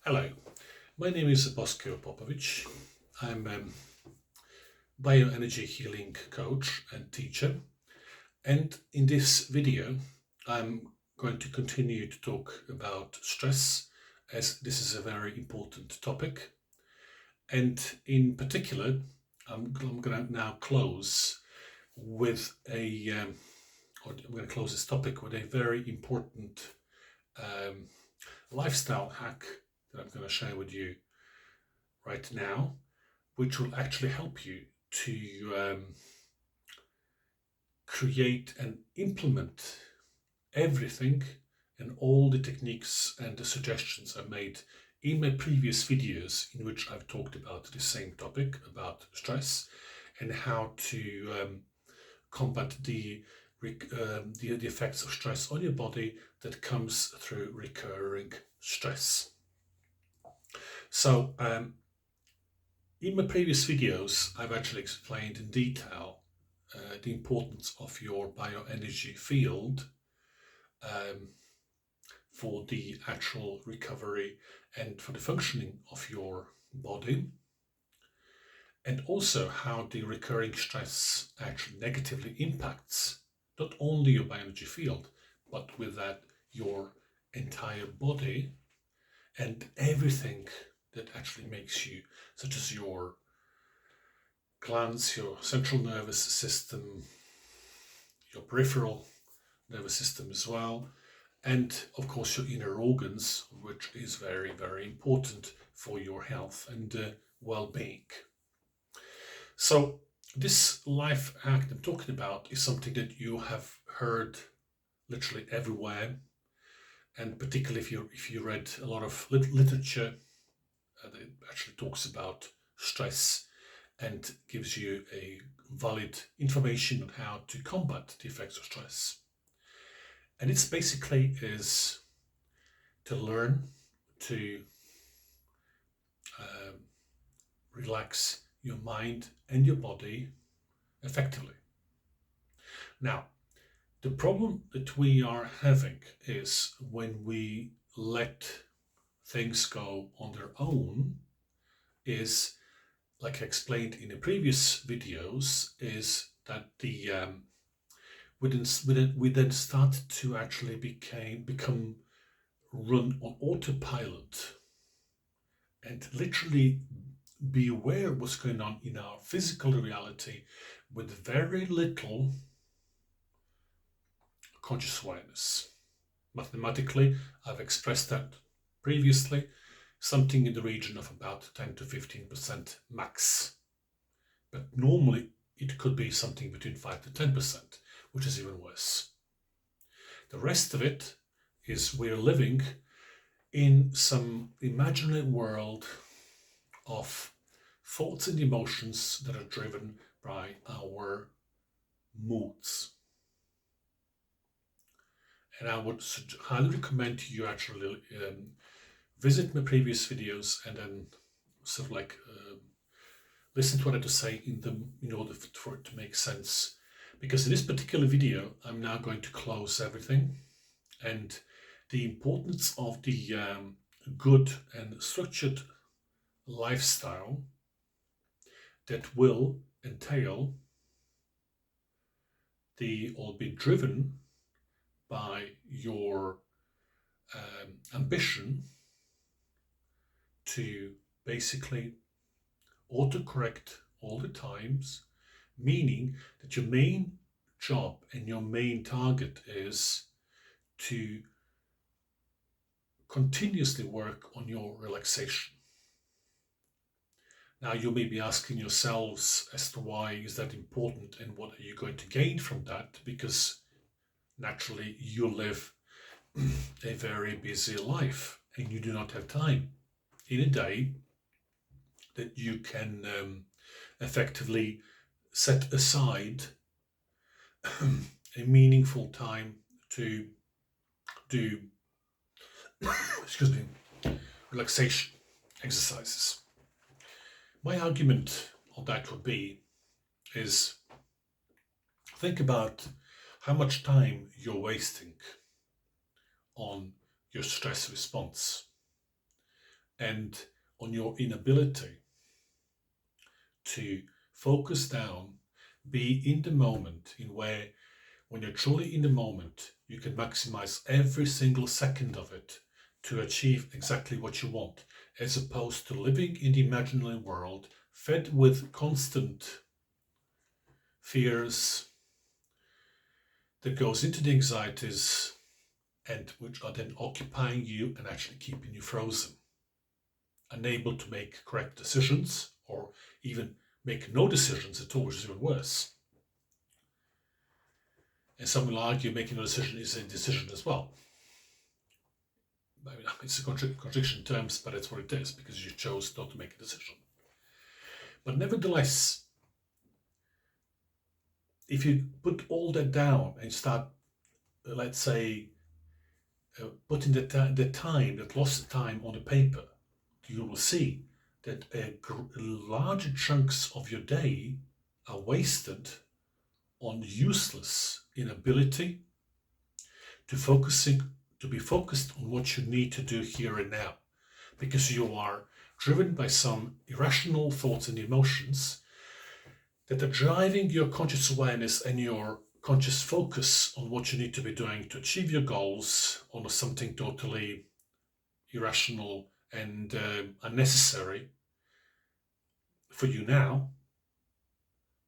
Hello, my name is Bosko Popovic. I'm a bioenergy healing coach and teacher, and in this video, I'm going to continue to talk about stress, as this is a very important topic. And in particular, I'm going to now close with I'm going to close this topic with a very important um, lifestyle hack that I'm going to share with you right now, which will actually help you to create and implement everything and all the techniques and the suggestions I made in my previous videos, in which I've talked about the same topic about stress and how to combat the effects of stress on your body that comes through recurring stress. So in my previous videos, I've actually explained in detail the importance of your bioenergy field for the actual recovery and for the functioning of your body, and also how the recurring stress actually negatively impacts not only your bioenergy field, but with that your entire body and everything that actually makes you, such as your glands, your central nervous system, your peripheral nervous system as well, and of course your inner organs, which is very, very important for your health and well-being. So this life hack I'm talking about is something that you have heard literally everywhere, and particularly if you read a lot of literature that actually talks about stress and gives you a valid information on how to combat the effects of stress. And it's basically is to learn to relax your mind and your body effectively. Now, the problem that we are having is when we let things go on their own is, like I explained in the previous videos, is that we then start to actually become run on autopilot and literally be aware of what's going on in our physical reality with very little conscious awareness. Mathematically, I've expressed that previously, something in the region of about 10 to 15% max. But normally it could be something between 5 to 10%, which is even worse. The rest of it is we're living in some imaginary world of thoughts and emotions that are driven by our moods. And I would highly recommend you actually visit my previous videos and then sort of like listen to what I have to say in them in order for it to make sense. Because in this particular video, I'm now going to close everything, and the importance of the good and structured lifestyle that will entail or be driven by your ambition to basically autocorrect all the times, meaning that your main job and your main target is to continuously work on your relaxation. Now you may be asking yourselves as to why is that important and what are you going to gain from that, because naturally you live a very busy life and you do not have time in a day that you can effectively set aside a meaningful time to do relaxation exercises. My argument on that would be is think about how much time you're wasting on your stress response. and on your inability to focus down, be in the moment, in where when you're truly in the moment, you can maximize every single second of it to achieve exactly what you want, as opposed to living in the imaginary world fed with constant fears that goes into the anxieties and which are then occupying you and actually keeping you frozen, unable to make correct decisions or even make no decisions at all, which is even worse. And some will argue making no decision is a decision as well. I mean, it's a contradiction in terms, but it's what it is, because you chose not to make a decision. But nevertheless, if you put all that down and start, let's say, putting the time, that lost time on the paper, you will see that large chunks of your day are wasted on useless inability to be focused on what you need to do here and now, because you are driven by some irrational thoughts and emotions that are driving your conscious awareness and your conscious focus on what you need to be doing to achieve your goals on something totally irrational and unnecessary for you now,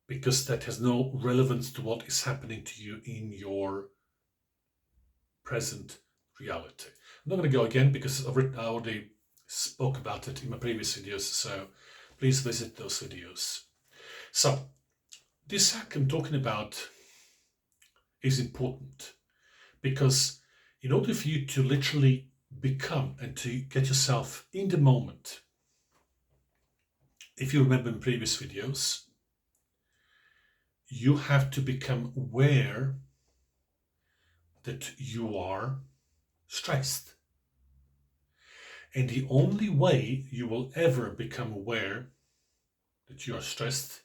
because that has no relevance to what is happening to you in your present reality. I'm not going to go again because I already spoke about it in my previous videos, so please visit those videos. So this hack I'm talking about is important because in order for you to literally become and to get yourself in the moment, if you remember in previous videos, you have to become aware that you are stressed. And the only way you will ever become aware that you are stressed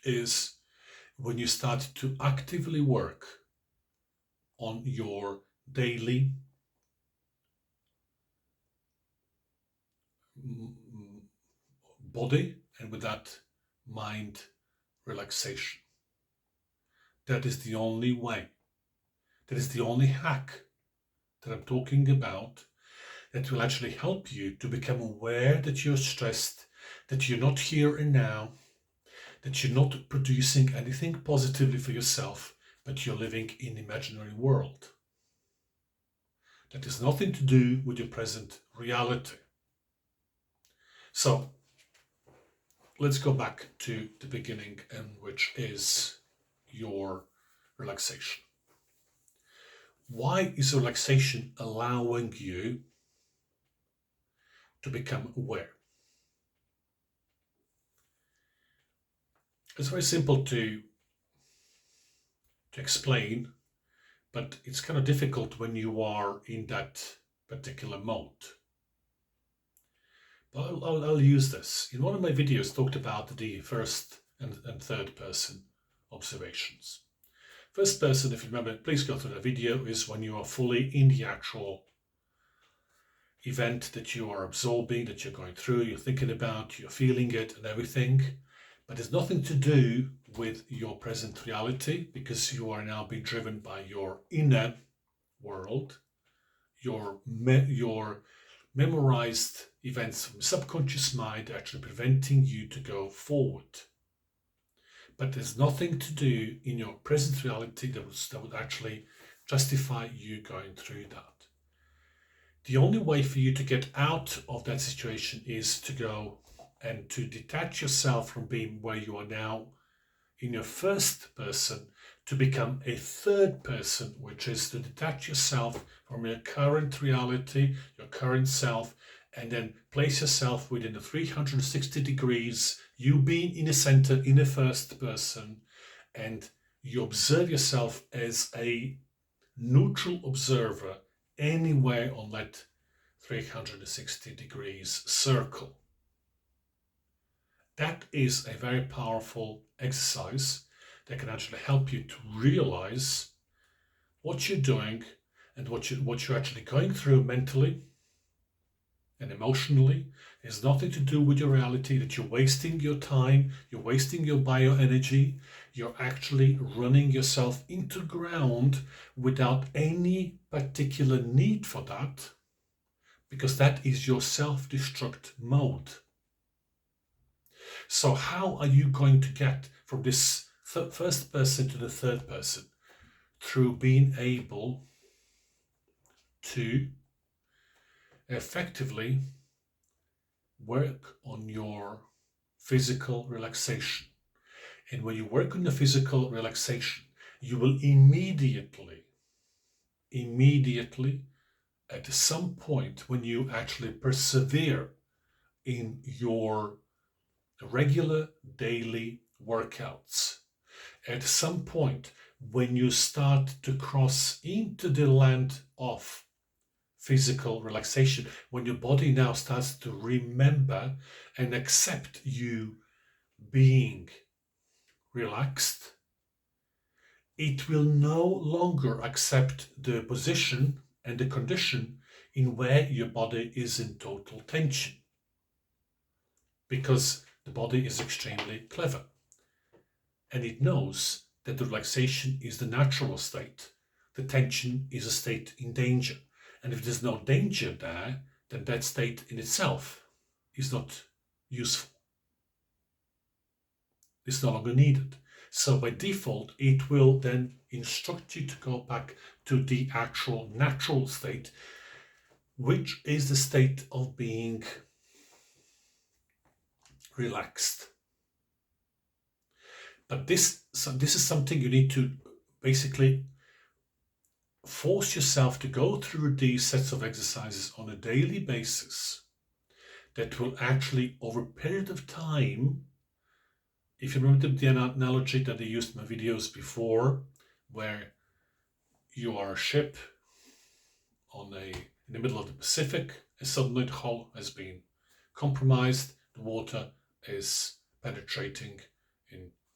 is when you start to actively work on your daily body and with that mind relaxation. That is the only way. That is the only hack that I'm talking about that will actually help you to become aware that you're stressed, that you're not here and now, that you're not producing anything positively for yourself, but you're living in an imaginary world. That has nothing to do with your present reality. So let's go back to the beginning, and which is your relaxation. Why is relaxation allowing you to become aware? It's very simple to explain, but it's kind of difficult when you are in that particular mode. But I'll use this. In one of my videos, talked about the first and third person observations. First person, if you remember, please go through the video, is when you are fully in the actual event that you are absorbing, that you're going through, you're thinking about, you're feeling it and everything. But it's nothing to do with your present reality, because you are now being driven by your inner world, your memorized events from subconscious mind actually preventing you to go forward. But there's nothing to do in your present reality that would actually justify you going through that. The only way for you to get out of that situation is to go and to detach yourself from being where you are now in your first person, to become a third person, which is to detach yourself from your current reality, your current self, and then place yourself within the 360 degrees, you being in the center, in the first person, and you observe yourself as a neutral observer anywhere on that 360 degrees circle. That is a very powerful exercise that can actually help you to realize what you're doing and what you're actually going through mentally, and emotionally. It has nothing to do with your reality, that you're wasting your time, you're wasting your bioenergy, you're actually running yourself into ground without any particular need for that, because that is your self-destruct mode. So how are you going to get from this first person to the third person? Through being able to effectively work on your physical relaxation. And when you work on the physical relaxation, you will immediately, at some point when you actually persevere in your regular daily workouts, at some point when you start to cross into the land of physical relaxation, when your body now starts to remember and accept you being relaxed, it will no longer accept the position and the condition in where your body is in total tension, because the body is extremely clever and it knows that the relaxation is the natural state. The tension is a state in danger. And if there's no danger there, then that state in itself is not useful. It's no longer needed. So by default, it will then instruct you to go back to the actual natural state, which is the state of being relaxed. But this is something you need to basically force yourself to go through these sets of exercises on a daily basis that will actually, over a period of time, if you remember the analogy that I used in my videos before, where you are a ship in the middle of the Pacific, and suddenly the hull has been compromised, the water is penetrating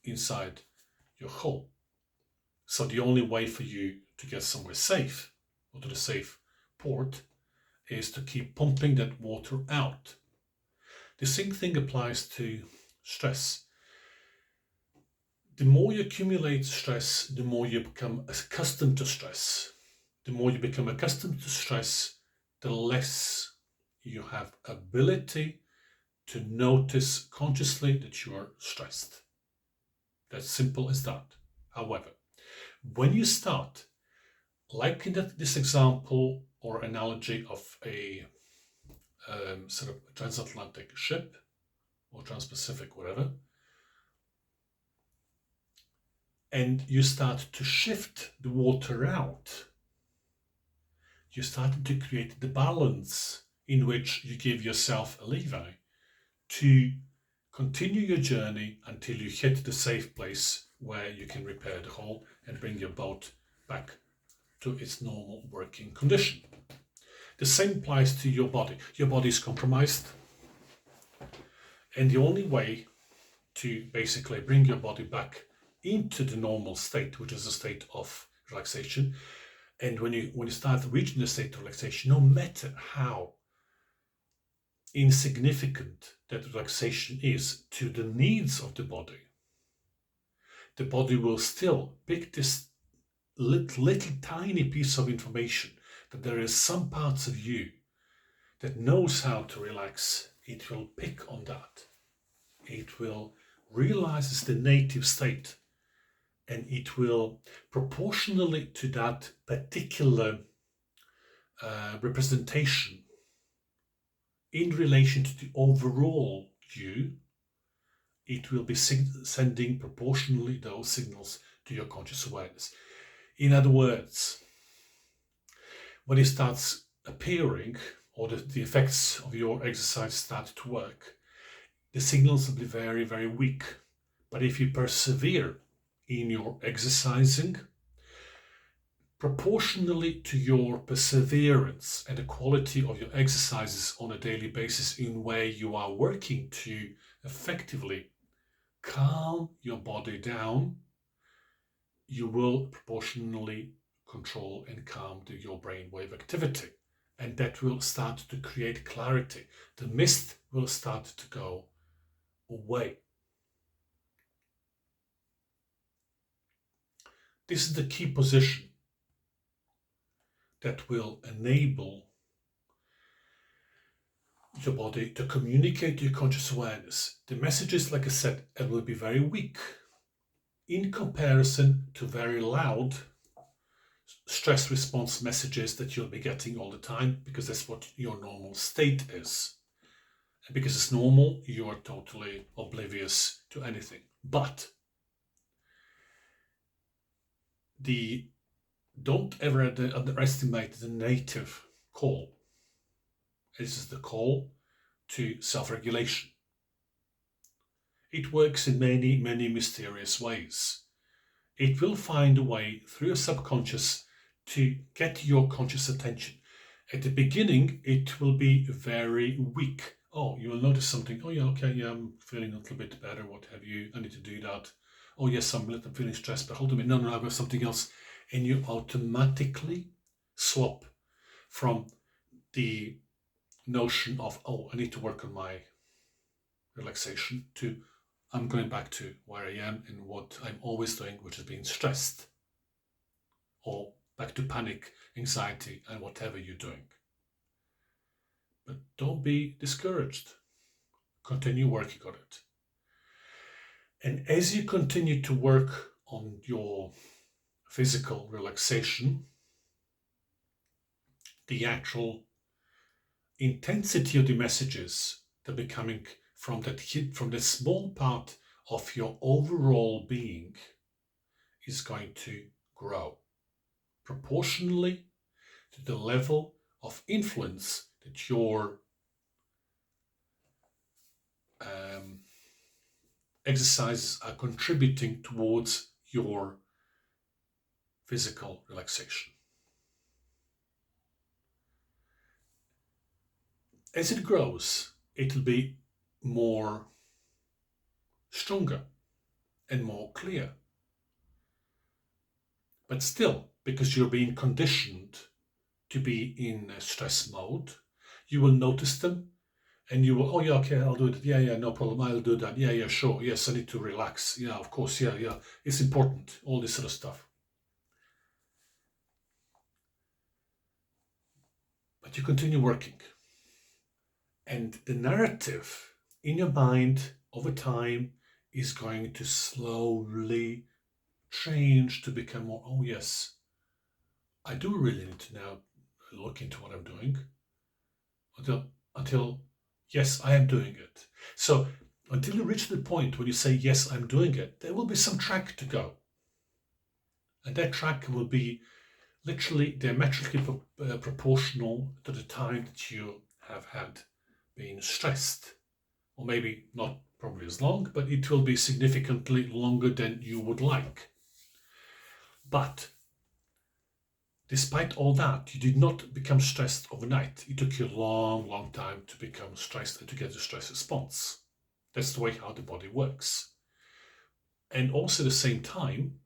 inside your hull. So the only way for you to get somewhere safe, or to the safe port, is to keep pumping that water out. The same thing applies to stress. The more you accumulate stress, the more you become accustomed to stress. The more you become accustomed to stress, the less you have ability to notice consciously that you are stressed. That's simple as that. However, when you start, like in this example or analogy of a sort of transatlantic ship or trans-Pacific, whatever, and you start to shift the water out, you start to create the balance in which you give yourself a leeway to continue your journey until you hit the safe place where you can repair the hull and bring your boat back to its normal working condition. The same applies to your body. Your body is compromised, and the only way to basically bring your body back into the normal state, which is a state of relaxation, and when you start reaching the state of relaxation, no matter how insignificant that relaxation is to the needs of the body will still pick this little tiny piece of information that there is some parts of you that knows how to relax. It will pick on that. It will realize it's the native state, and it will, proportionally to that particular representation in relation to the overall you, it will be sending proportionally those signals to your conscious awareness. In other words, when it starts appearing, or the effects of your exercise start to work, the signals will be very, very weak. But if you persevere in your exercising, proportionally to your perseverance and the quality of your exercises on a daily basis, in where you are working to effectively calm your body down, you will proportionally control and calm your brainwave activity. and that will start to create clarity. The mist will start to go away. This is the key position that will enable your body to communicate to your conscious awareness. The messages, like I said, it will be very weak in comparison to very loud stress response messages that you'll be getting all the time, because that's what your normal state is. And because it's normal, you are totally oblivious to anything. But don't ever underestimate the native call. This is the call to self-regulation. It works in many, many mysterious ways. It will find a way through your subconscious to get your conscious attention. At the beginning, it will be very weak. Oh, you will notice something. Oh, yeah, okay, yeah, I'm feeling a little bit better. What have you? I need to do that. Oh, yes, I'm feeling stressed, but hold on a minute. No, I've got something else. And you automatically swap from the notion of, oh, I need to work on my relaxation, to I'm going back to where I am and what I'm always doing, which is being stressed, or back to panic, anxiety, and whatever you're doing. But don't be discouraged. Continue working on it. And as you continue to work on your physical relaxation, the actual intensity of the messages that are coming from that small part of your overall being is going to grow proportionally to the level of influence that your exercises are contributing towards your physical relaxation. As it grows, it'll be more stronger and more clear. But still, because you're being conditioned to be in a stress mode, you will notice them and you will, oh yeah, okay, I'll do it. Yeah, no problem. I'll do that. Yeah, sure. Yes, I need to relax. Yeah, of course. Yeah. It's important. All this sort of stuff. But you continue working. And the narrative in your mind over time is going to slowly change to become more, oh yes, I do really need to now look into what I'm doing. Until yes, I am doing it. So until you reach the point when you say, yes, I'm doing it, there will be some track to go. And that track will be literally diametrically proportional to the time that you have had been stressed. Or maybe not probably as long, but it will be significantly longer than you would like. But despite all that, you did not become stressed overnight. It took you a long, long time to become stressed and to get a stress response. That's the way how the body works. And also at the same time,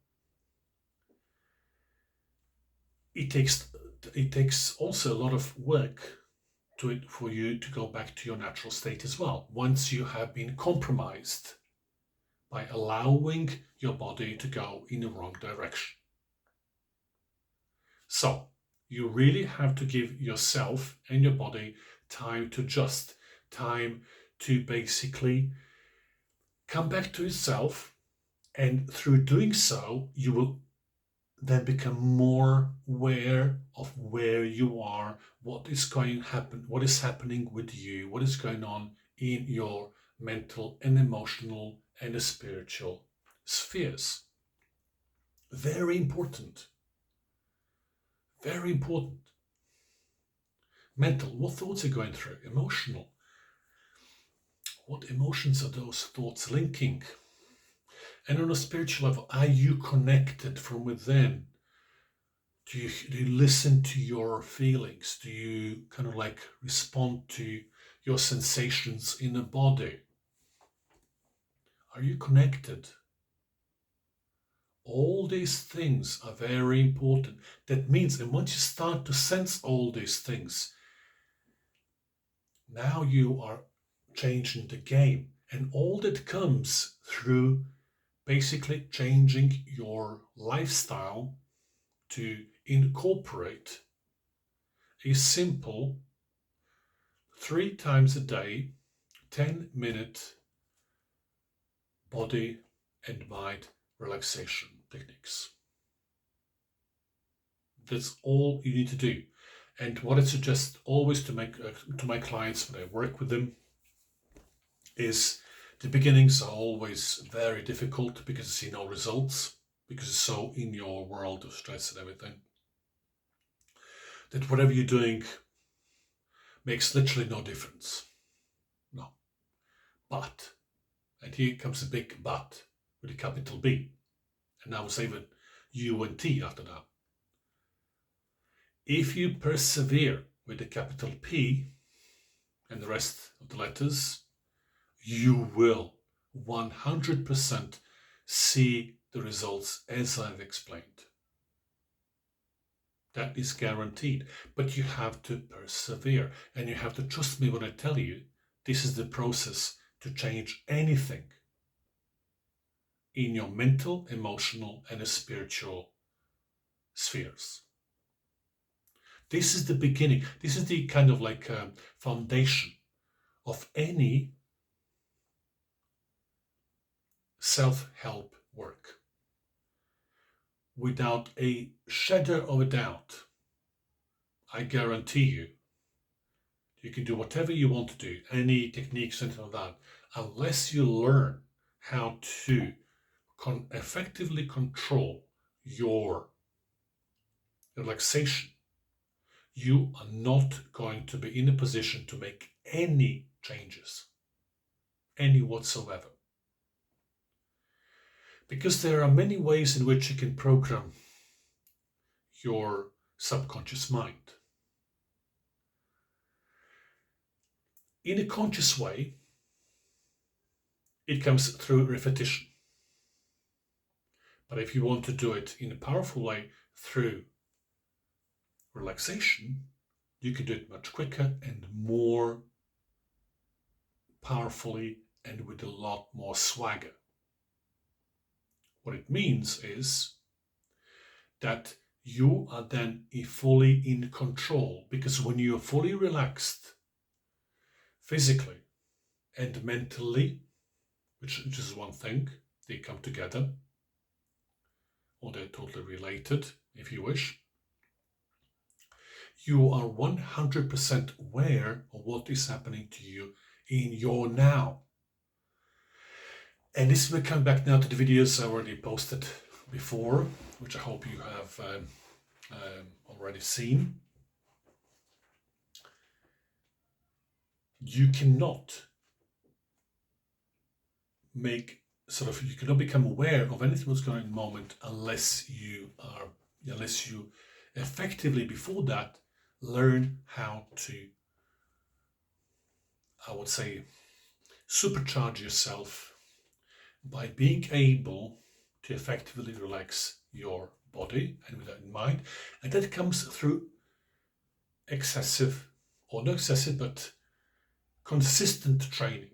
it takes also a lot of work for you to go back to your natural state as well, once you have been compromised by allowing your body to go in the wrong direction. So you really have to give yourself and your body time to adjust, time to basically come back to itself, and through doing so, you will then become more aware of where you are, what is happening with you, what is going on in your mental and emotional and spiritual spheres. Very important. Very important. Mental, what thoughts are going through? Emotional. What emotions are those thoughts linking? And on a spiritual level, are you connected from within? Do you listen to your feelings? Do you kind of like respond to your sensations in the body? Are you connected? All these things are very important. That means, and once you start to sense all these things, Now you are changing the game, and all that comes through basically changing your lifestyle to incorporate a simple 3 times a day 10-minute body and mind relaxation techniques. That's all you need to do. And what I suggest always to my clients when I work with them is the beginnings are always very difficult because you see no results, because it's so in your world of stress and everything, that whatever you're doing makes literally no difference. No. But, and here comes a big but with a capital B, and I will say even U and T after that. If you persevere with a capital P and the rest of the letters, you will 100% see the results as I've explained. That is guaranteed. But you have to persevere, and you have to trust me when I tell you this is the process to change anything in your mental, emotional, and spiritual spheres. This is the beginning. This is the kind of like foundation of any self-help work. Without a shadow of a doubt, I guarantee you, you can do whatever you want to do, any techniques, anything like that, unless you learn how to effectively control your relaxation, you are not going to be in a position to make any changes, any whatsoever. Because there are many ways in which you can program your subconscious mind. In a conscious way, it comes through repetition. But if you want to do it in a powerful way through relaxation, you can do it much quicker and more powerfully and with a lot more swagger. What it means is that you are then fully in control, because when you are fully relaxed physically and mentally, which is one thing, they come together, or they're totally related, if you wish. You are 100% aware of what is happening to you in your now. And this will come back now to the videos I already posted before, which I hope you have already seen. You cannot you cannot become aware of anything that's going on in the moment unless you effectively before that learn how to, I would say, supercharge yourself by being able to effectively relax your body and with that in mind. And that comes through excessive, or not excessive, but consistent training.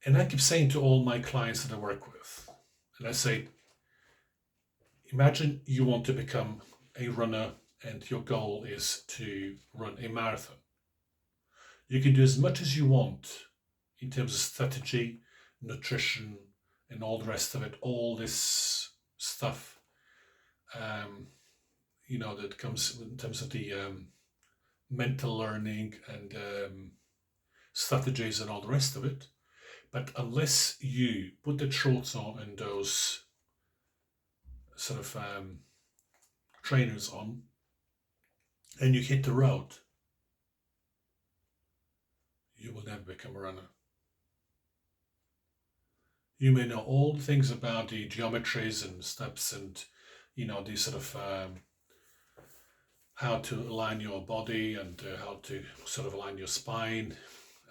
And I keep saying to all my clients that I work with, and I say, imagine you want to become a runner and your goal is to run a marathon. You can do as much as you want in terms of strategy, nutrition, and all the rest of it, all this stuff, that comes in terms of the mental learning and strategies and all the rest of it. But unless you put the shorts on and those sort of trainers on, and you hit the road, you will never become a runner. You may know all the things about the geometries and steps and, these sort of how to align your body and how to sort of align your spine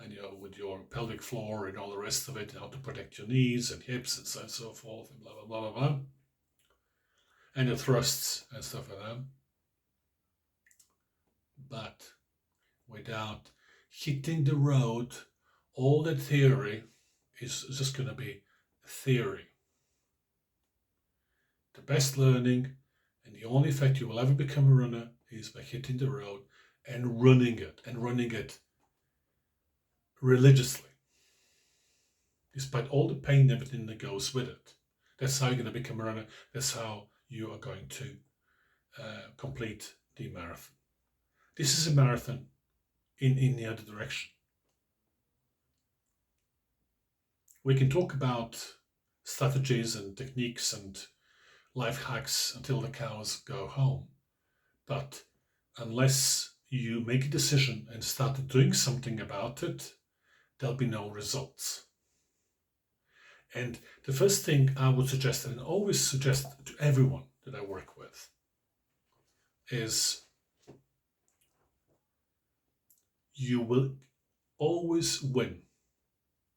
and with your pelvic floor and all the rest of it, how to protect your knees and hips and so forth and blah, blah, blah, blah, blah. And your thrusts and stuff like that. But without hitting the road, all that theory is just going to be theory. The best learning and the only effect you will ever become a runner is by hitting the road and running it religiously, despite all the pain and everything that goes with it. That's how you're going to become a runner. That's how you are going to complete the marathon. This is a marathon in the other direction. We can talk about strategies and techniques and life hacks until the cows go home. But unless you make a decision and start doing something about it, there'll be no results. And the first thing I would suggest, and always suggest to everyone that I work with, is you will always win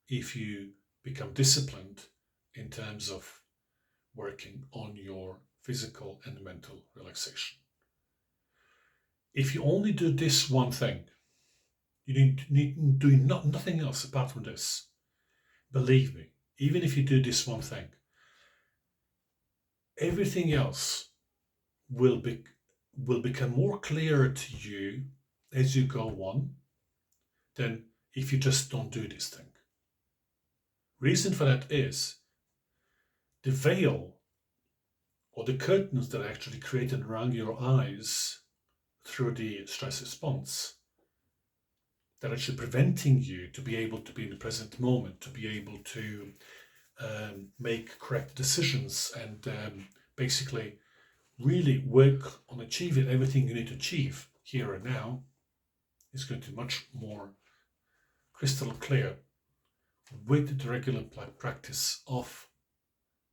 if you become disciplined in terms of working on your physical and mental relaxation. If you only do this one thing, you need doing nothing else apart from this. Believe me, even if you do this one thing, everything else will become more clearer to you as you go on than if you just don't do this thing. Reason for that is the veil or the curtains that are actually created around your eyes through the stress response that are actually preventing you to be able to be in the present moment, to be able to make correct decisions and basically really work on achieving everything you need to achieve here and now, is going to be much more crystal clear with the regular practice of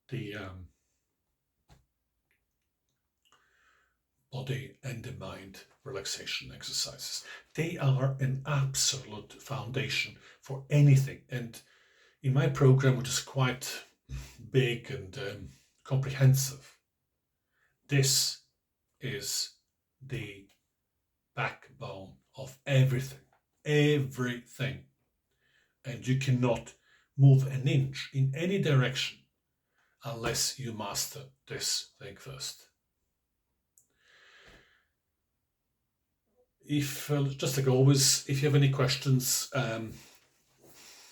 the body and the mind relaxation exercises. They are an absolute foundation for anything. And in my program, which is quite big and comprehensive, this is the backbone of everything. Everything. And you cannot move an inch in any direction unless you master this thing first. If, just like always, if you have any questions,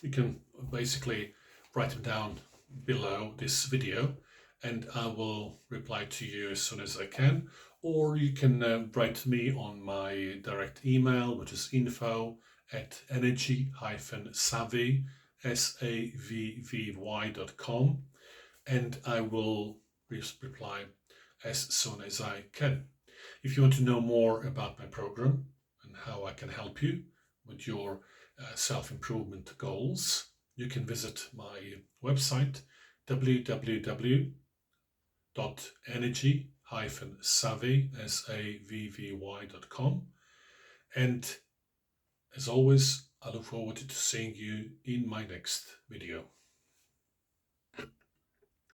you can basically write them down below this video and I will reply to you as soon as I can. Or you can write me on my direct email, which is info@energy-savvy, savvy.com, and I will reply as soon as I can. If you want to know more about my program and how I can help you with your self-improvement goals, you can visit my website www.energy-savvy.com, and as always, I look forward to seeing you in my next video.